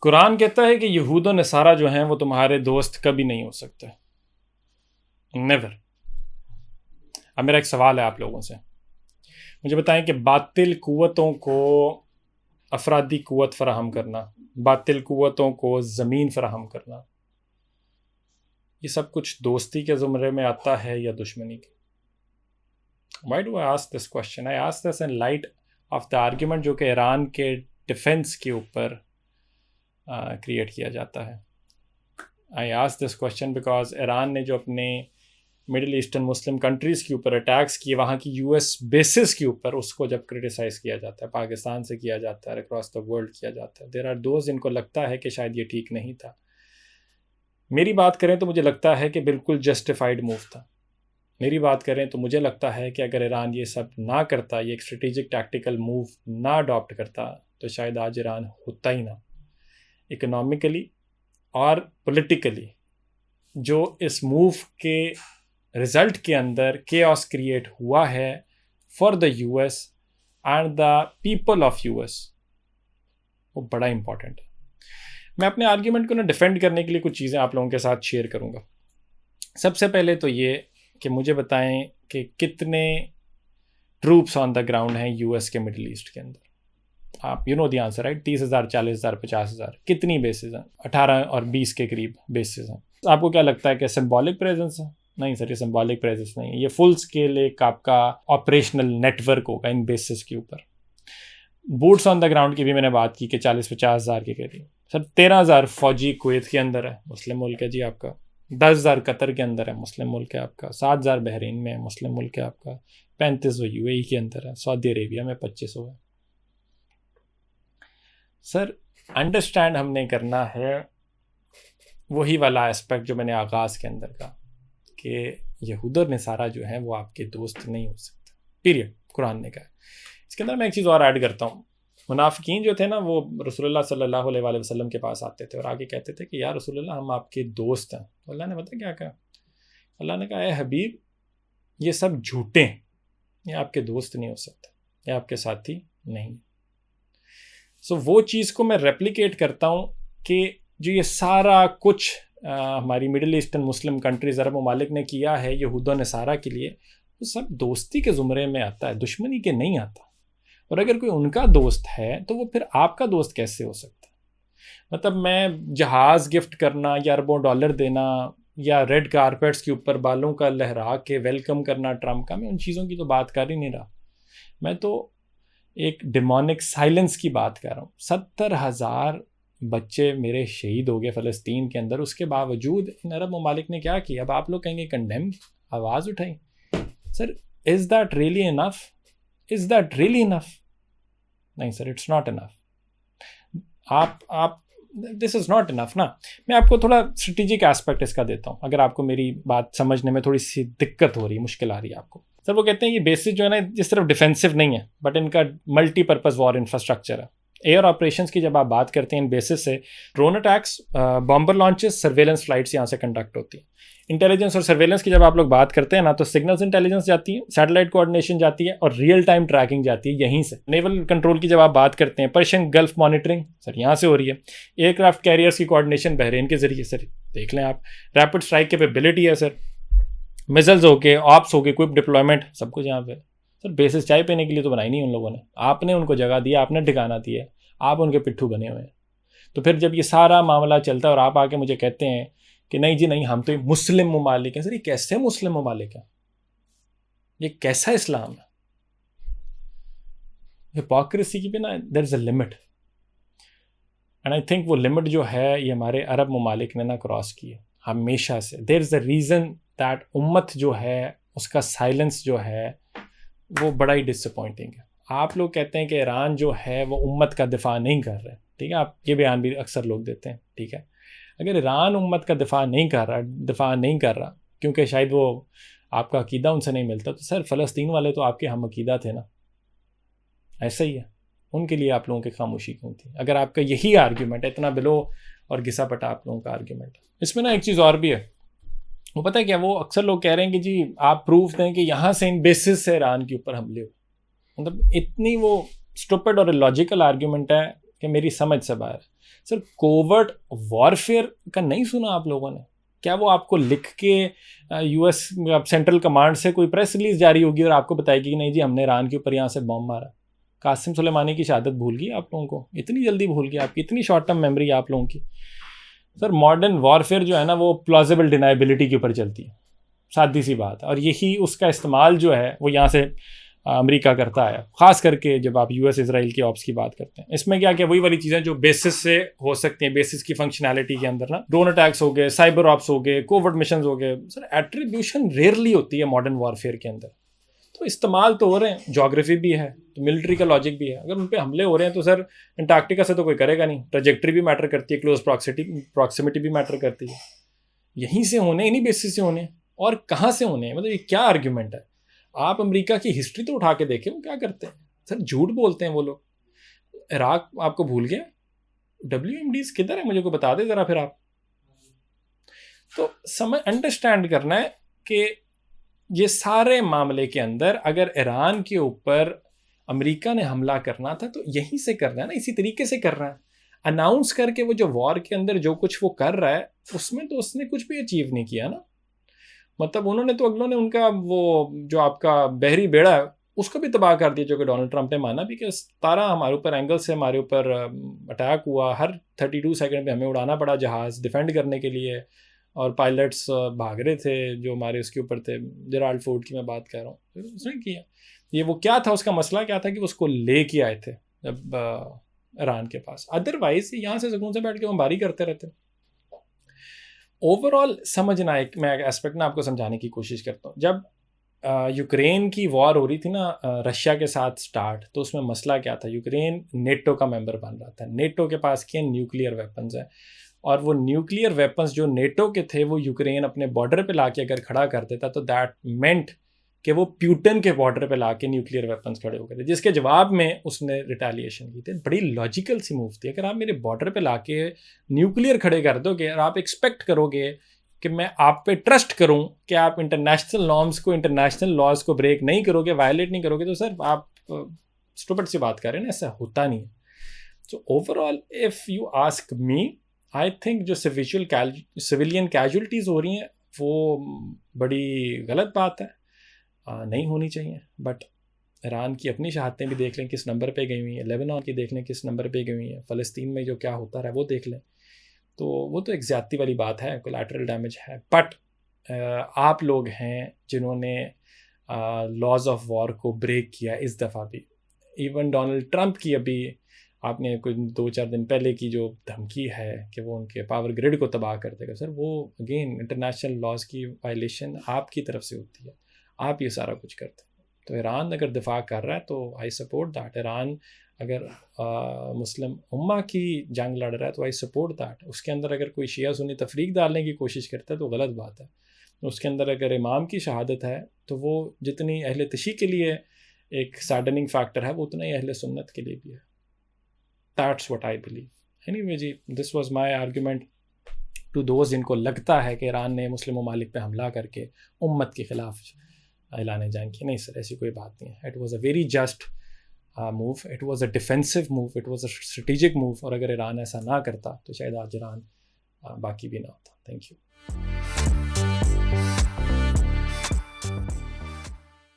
कुरान कहता है कि यहूद और नसारा जो हैं वो तुम्हारे दोस्त कभी नहीं हो सकते, नेवर। अब मेरा एक सवाल है आप लोगों से, मुझे बताएं कि बातिल कुव्वतों को अफरादी कुव्वत फराहम करना, बातिल कुव्वतों को ज़मीन फराहम करना, ये सब कुछ दोस्ती के ज़ुमरे में आता है या दुश्मनी के? Why do I ask this question? I ask this in light of the argument जो कि ईरान के डिफेंस के ऊपर क्रिएट किया जाता है। I ask this question because Iran ने जो अपने मिडिल ईस्टर्न मुस्लिम कंट्रीज़ के ऊपर अटैक्स किए, वहाँ की यूएस बेसिस के ऊपर, उसको जब क्रिटिसाइज़ किया जाता है, पाकिस्तान से किया जाता है, अक्रॉस द वर्ल्ड किया जाता है, देयर आर दोज जिनको लगता है कि शायद ये ठीक नहीं था। मेरी बात करें तो मुझे लगता है कि बिल्कुल जस्टिफाइड मूव था। मेरी बात करें तो मुझे लगता है कि अगर ईरान ये सब ना करता, ये एक स्ट्रेटेजिक टैक्टिकल मूव ना अडॉप्ट करता, तो शायद आज ईरान होता ही ना। इकोनॉमिकली और पॉलिटिकली जो इस मूव के रिज़ल्ट के अंदर केओस क्रिएट हुआ है for the US and the people of US, वो बड़ा इंपॉर्टेंट है। मैं अपने आर्ग्यूमेंट को ना डिफेंड करने के लिए कुछ चीज़ें आप लोगों के साथ शेयर करूँगा। सबसे पहले तो ये कि मुझे बताएं कि कितने ट्रूप्स ऑन द ग्राउंड हैं यूएस के मिडिल ईस्ट के अंदर। आप you know the answer right, 30,000, 40,000, 50,000, कितनी बेसिस हैं? 18 और 20 के करीब बेसिस हैं। आपको क्या लगता है कि सिंबॉलिक प्रेजेंस है? नहीं सर, ये सिंबॉलिक प्रेजेंस नहीं है, ये फुल स्केल एक आपका ऑपरेशनल नेटवर्क होगा इन बेसिस के ऊपर। बूट्स ऑन द ग्राउंड की भी मैंने बात की कि 40-50,000 के करीब। सर 13,000 फौजी कुवैत के अंदर है, मुस्लिम मुल्क है जी आपका। 10,000 कतर के अंदर है, मुस्लिम मुल्क है आपका। 7,000 बहरीन में है, मुस्लिम मुल्क है आपका। 3500 यूएई के अंदर है। सऊदी अरेबिया में 2500 है। सर अंडरस्टैंड हमने करना है वही वाला एस्पेक्ट जो मैंने आगाज़ के अंदर कहा कि यहूद और नसारा जो हैं वो आपके दोस्त नहीं हो सकते, पीरियड। कुरान ने कहा। इसके अंदर मैं एक चीज़ और ऐड करता हूँ। मुनाफिकीन जो थे ना, वो रसूलुल्लाह सल्लल्लाहु अलैहि वसल्लम के पास आते थे और आगे कहते थे कि यार रसूलुल्लाह हम आपके दोस्त हैं। तो अल्लाह ने पता क्या कहा? अल्लाह ने कहा, ए हबीब ये सब झूठे हैं, ये आपके दोस्त नहीं हो सकते, ये आपके साथी नहीं। सो वो चीज़ को मैं रेप्लिकेट करता हूँ कि जो ये सारा कुछ हमारी मिडिल ईस्टर्न मुस्लिम कंट्रीज़, अरब ममालिक ने किया है यहूद और नसारा के लिए, वो सब दोस्ती के ज़ुमरे में आता है, दुश्मनी के नहीं आता। और अगर कोई उनका दोस्त है तो वो फिर आपका दोस्त कैसे हो सकता है? मतलब मैं जहाज़ गिफ्ट करना या अरबों डॉलर देना या रेड कारपेट्स के ऊपर बालों का लहरा के वेलकम करना ट्रम्प का, मैं उन चीज़ों की तो बात कर ही नहीं रहा। मैं तो एक डिमोनिक साइलेंस की बात कर रहा हूँ। 70,000 बच्चे मेरे शहीद हो गए फ़लस्तीन के अंदर, उसके बावजूद इन अरब ममालिक ने क्या किया? अब आप लोग कहेंगे कंडेम, आवाज़ उठाई। Sir is that really enough? Is that really enough? नहीं सर, इट्स नॉट इनफ। आप दिस इज़ नॉट इनफ ना। मैं आपको थोड़ा स्ट्रेटेजिक एस्पेक्ट इसका देता हूँ, अगर आपको मेरी बात समझने में थोड़ी सी दिक्कत हो रही है, मुश्किल आ रही है आपको। सर वो कहते हैं ये बेसिस जो है ना, जिस तरफ डिफेंसिव नहीं है, बट इनका मल्टीपर्पज़ वॉर इंफ्रास्ट्रक्चर है। एयर ऑपरेशंस की जब आप बात करते हैं इन बेसिस से, drone attacks, bomber launches, surveillance flights यहाँ से कंडक्ट होती हैं। इंटेलिजेंस और सर्वेलेंस की जब आप लोग बात करते हैं ना, तो सिग्नल्स इंटेलिजेंस जाती है, सैटेलाइट कोऑर्डिनेशन जाती है और रियल टाइम ट्रैकिंग जाती है यहीं से। नेवल कंट्रोल की जब आप बात करते हैं, पर्शियन गल्फ मॉनिटरिंग सर यहाँ से हो रही है। एयरक्राफ्ट कैरियर्स की कोऑर्डिनेशन बहरीन के जरिए सर देख लें आप। रैपिड स्ट्राइक कैपेबिलिटी है सर, मिसाइल्स हो गए, ऑप्स हो गए, क्विक डिप्लॉयमेंट, सब कुछ यहाँ पे। सर बेसिस चाय पीने के लिए तो बनाई नहीं उन लोगों ने, आपने उनको जगह दिया, आपने ठिकाना दिया, आप उनके पिट्ठू बने हुए हैं। तो फिर जब ये सारा मामला चलता है और आप आके मुझे कहते हैं कि नहीं जी नहीं, हम तो मुस्लिम ममालिक हैं। सर ये कैसे मुस्लिम ममालिक हैं? ये कैसा इस्लाम है? हिपोक्रेसी की भी ना there is a limit, and I think वो लिमिट जो है ये हमारे अरब ममालिक ने ना क्रॉस की है हमेशा से। There is a reason that उम्मत जो है उसका साइलेंस जो है वो बड़ा ही डिसअपॉइंटिंग है। आप लोग कहते हैं कि ईरान जो है वो उम्मत का दिफा नहीं कर रहे, ठीक है, आप ये बयान भी अक्सर लोग देते हैं, ठीक है। अगर ईरान उम्मत का दिफा नहीं कर रहा क्योंकि शायद वो आपका अकीदा उनसे नहीं मिलता, तो सर फ़लस्तीन वाले तो आपके हम अकीदा थे ना, ऐसा ही है। उनके लिए आप लोगों की खामोशी क्यों थी? अगर आपका यही आर्ग्यूमेंट है, इतना बिलो और घिसा पटा आप लोगों का आर्ग्यूमेंट, इसमें ना एक चीज़ और भी है। वो पता है क्या, वो अक्सर लोग कह रहे हैं कि जी आप प्रूफ दें कि यहाँ से इन बेसिस से ईरान के ऊपर हमले हुए। मतलब इतनी वो स्टूपिड और लॉजिकल आर्ग्यूमेंट है कि मेरी समझ से बाहर है। सर कोवर्ट वॉरफेयर का नहीं सुना आप लोगों ने? क्या वो आपको लिख के यूएस सेंट्रल कमांड से कोई प्रेस रिलीज जारी होगी और आपको बताएगी कि नहीं जी हमने ईरान के ऊपर यहाँ से बॉम्ब मारा? कासिम सुलेमानी की शहादत भूल गई आप लोगों को? इतनी जल्दी भूल गई? आपकी इतनी शॉर्ट टर्म मेमोरी आप लोगों की? सर मॉडर्न वॉरफेयर जो है ना वो प्लॉजिबल डिनाइबिलिटी के ऊपर चलती है, सादी सी बात है। और यही उसका इस्तेमाल जो है वो यहाँ से अमेरिका करता है, ख़ास करके जब आप यूएस इसराइल की ऑप्स की बात करते हैं। इसमें क्या क्या वही वाली चीज़ें जो बेसिस से हो सकती हैं, बेसिस की फंक्शनैलिटी के अंदर ना, ड्रोन अटैक्स हो गए, साइबर ऑप्स हो गए, कोवर्ट मिशन हो गए। सर एट्रीब्यूशन रेयरली होती है मॉडर्न वॉरफेयर के अंदर, तो इस्तेमाल तो हो रहे हैं, जोग्राफी भी है तो मिलिट्री का लॉजिक भी है। अगर उन पर हमले हो रहे हैं तो सर अंटार्कटिका से तो कोई करेगा नहीं, ट्रजेक्ट्री भी मैटर करती है, क्लोज प्रॉक्सिमिटी भी मैटर करती है। यहीं से होने, इन्हीं बेसिस से होने, और कहाँ से होने हैं? मतलब ये क्या आर्ग्यूमेंट है? आप अमेरिका की हिस्ट्री तो उठा के देखें, वो क्या करते हैं सर, झूठ बोलते हैं वो लोग। इराक आपको भूल गए? WMDs किधर है, मुझे को बता दे जरा फिर आप। तो समझ अंडरस्टैंड करना है कि ये सारे मामले के अंदर अगर ईरान के ऊपर अमेरिका ने हमला करना था तो यहीं से करना है ना, इसी तरीके से करना है, अनाउंस करके। वो जो वॉर के अंदर जो कुछ वो कर रहा है उसमें तो उसने कुछ भी अचीव नहीं किया ना। मतलब उन्होंने तो, अगलों ने उनका वो जो आपका बहरी बेड़ा है उसको भी तबाह कर दिया, जो कि डोनाल्ड ट्रंप ने माना भी कि 17 हमारे ऊपर एंगल से हमारे ऊपर अटैक हुआ, हर 32 सेकंड में हमें उड़ाना पड़ा जहाज़ डिफेंड करने के लिए, और पायलट्स भाग रहे थे जो हमारे उसके ऊपर थे। जेराल्ड फोर्ड की मैं बात कर रहा हूँ, फिर उसने किया ये। वो क्या था, उसका मसला क्या था कि उसको ले के आए थे जब ईरान के पास, अदरवाइज यहाँ से सुकून से बैठ के बमबारी करते रहते। ओवरऑल समझना, एक मैं एस्पेक्ट ना आपको समझाने की कोशिश करता हूँ। जब यूक्रेन की वॉर हो रही थी ना रशिया के साथ स्टार्ट, तो उसमें मसला क्या था, यूक्रेन नेटो का मेंबर बन रहा था, नेटो के पास क्या न्यूक्लियर वेपन्स है, और वो न्यूक्लियर वेपन्स जो नेटो के थे वो यूक्रेन अपने बॉर्डर पे लाके अगर खड़ा कर देता तो दैट मेंट कि वो प्यूटन के बॉर्डर पे लाके न्यूक्लियर वेपन्स खड़े हो गए थे, जिसके जवाब में उसने रिटेलिएशन की थी। बड़ी लॉजिकल सी मूव थी। अगर आप मेरे बॉर्डर पे लाके न्यूक्लियर खड़े कर दोगे और आप एक्सपेक्ट करोगे कि मैं आप पे ट्रस्ट करूं कि आप इंटरनेशनल नॉर्म्स को, इंटरनेशनल लॉज को ब्रेक नहीं करोगे, वायलेट नहीं करोगे, तो सर आप स्टूपिड सी बात कर रहे हैं ना, ऐसा होता नहीं है। So overall if you ask me, I think जो सिविलियन कैजुअलिटीज़ हो रही हैं वो बड़ी गलत बात है, नहीं होनी चाहिए। बट ईरान की अपनी शहादतें भी देख लें किस नंबर पे गई हुई हैं, लेबनान की देख लें किस नंबर पे गई हुई हैं, फ़लस्तीन में जो क्या होता रहा है वो देख लें, तो वो तो एक ज़्यादती वाली बात है, कोलैटरल डैमेज है। बट आप लोग हैं जिन्होंने लॉज ऑफ वॉर को ब्रेक किया इस दफ़ा भी। इवन डोनाल्ड ट्रंप की अभी आपने कुछ 2-4 दिन पहले की जो धमकी है कि वो उनके पावर ग्रिड को तबाह कर देगा, सर वो अगेन इंटरनेशनल लॉज की वायलेशन आपकी तरफ से होती है, आप ये सारा कुछ करते हैं। तो ईरान अगर दिफा कर रहा है तो आई सपोर्ट दैट। ईरान अगर मुस्लिम उम्मा की जंग लड़ रहा है तो आई सपोर्ट दैट। उसके अंदर अगर कोई शिया सुन्नी तफरीक डालने की कोशिश करता है तो गलत बात है। उसके अंदर अगर इमाम की शहादत है तो वो जितनी अहले तशी के लिए एक सैडनिंग फैक्टर है वो उतना ही अहले सुन्नत के लिए भी है। That's what I believe. Anyway जी, this was my argument to those जिनको लगता है कि ईरान ने मुस्लिम ममालिक पे हमला करके उम्मत के खिलाफ ऐलान जंग की। नहीं सर, ऐसी कोई बात नहीं है। It was a very just move, it was a defensive move, it was a strategic move. और अगर ईरान ऐसा ना करता तो शायद आज ईरान बाकी भी ना होता। Thank you.